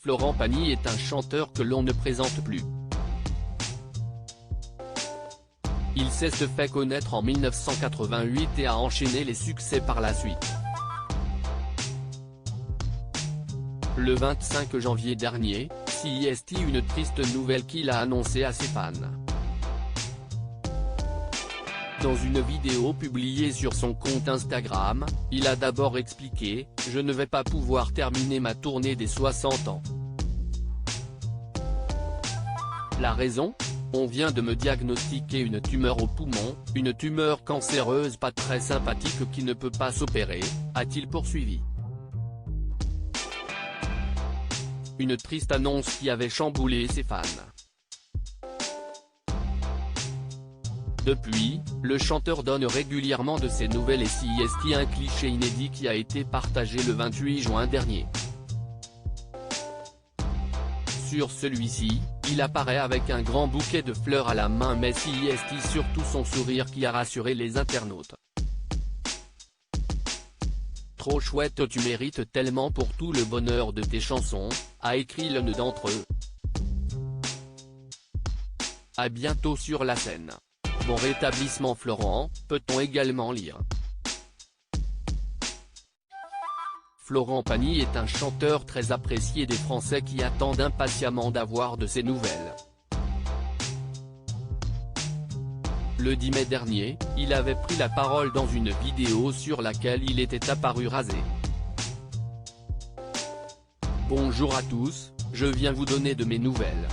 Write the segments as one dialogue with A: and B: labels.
A: Florent Pagny est un chanteur que l'on ne présente plus. Il s'est fait connaître en 1988 et a enchaîné les succès par la suite. Le 25 janvier dernier, CIST une triste nouvelle qu'il a annoncée à ses fans. Dans une vidéo publiée sur son compte Instagram, il a d'abord expliqué « Je ne vais pas pouvoir terminer ma tournée des 60 ans. La raison ? On vient de me diagnostiquer une tumeur au poumon, une tumeur cancéreuse pas très sympathique qui ne peut pas s'opérer », a-t-il poursuivi. Une triste annonce qui avait chamboulé ses fans. Depuis, le chanteur donne régulièrement de ses nouvelles et CIST un cliché inédit qui a été partagé le 28 juin dernier. Sur celui-ci, il apparaît avec un grand bouquet de fleurs à la main mais CIST surtout son sourire qui a rassuré les internautes. Trop chouette, tu mérites tellement pour tout le bonheur de tes chansons, a écrit l'un d'entre eux. À bientôt sur la scène. Bon rétablissement Florent, peut-on également lire. Florent Pagny est un chanteur très apprécié des Français qui attendent impatiemment d'avoir de ses nouvelles. Le 10 mai dernier, il avait pris la parole dans une vidéo sur laquelle il était apparu rasé. Bonjour à tous, je viens vous donner de mes nouvelles.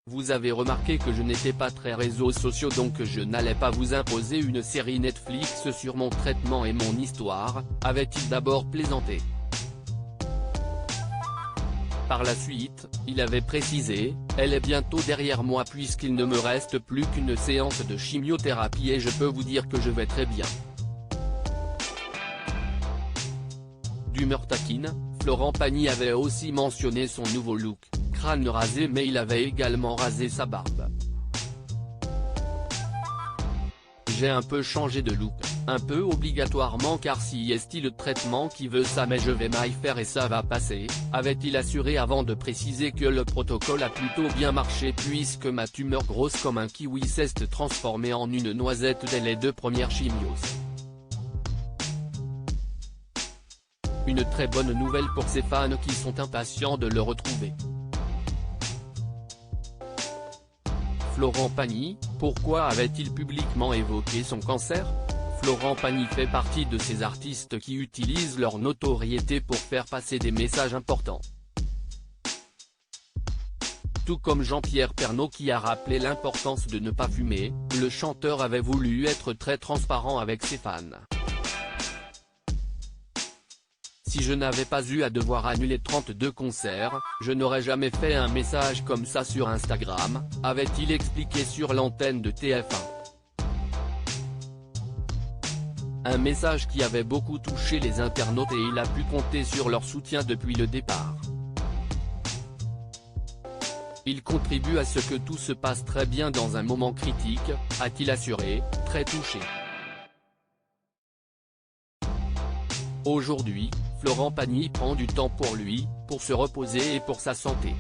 A: Vous avez remarqué que je n'étais pas très réseaux sociaux donc je n'allais pas vous imposer une série Netflix sur mon traitement et mon histoire, avait-il d'abord plaisanté. Par la suite, il avait précisé, elle est bientôt derrière moi puisqu'il ne me reste plus qu'une séance de chimiothérapie et je peux vous dire que je vais très bien. D'humeur taquine, Florent Pagny avait aussi mentionné son nouveau look, crâne rasé mais il avait également rasé sa barbe. J'ai un peu changé de look, un peu obligatoirement car CIST le traitement qui veut ça mais je vais m'y faire et ça va passer, avait-il assuré avant de préciser que le protocole a plutôt bien marché puisque ma tumeur grosse comme un kiwi s'est transformée en une noisette dès les 2 premières chimios. Une très bonne nouvelle pour ses fans qui sont impatients de le retrouver. Florent Pagny, pourquoi avait-il publiquement évoqué son cancer ? Florent Pagny fait partie de ces artistes qui utilisent leur notoriété pour faire passer des messages importants. Tout comme Jean-Pierre Pernaut qui a rappelé l'importance de ne pas fumer, le chanteur avait voulu être très transparent avec ses fans. Si je n'avais pas eu à devoir annuler 32 concerts, je n'aurais jamais fait un message comme ça sur Instagram, avait-il expliqué sur l'antenne de TF1. Un message qui avait beaucoup touché les internautes et il a pu compter sur leur soutien depuis le départ. Il contribue à ce que tout se passe très bien dans un moment critique, a-t-il assuré, très touché. Aujourd'hui, Florent Pagny prend du temps pour lui, pour se reposer et pour sa santé.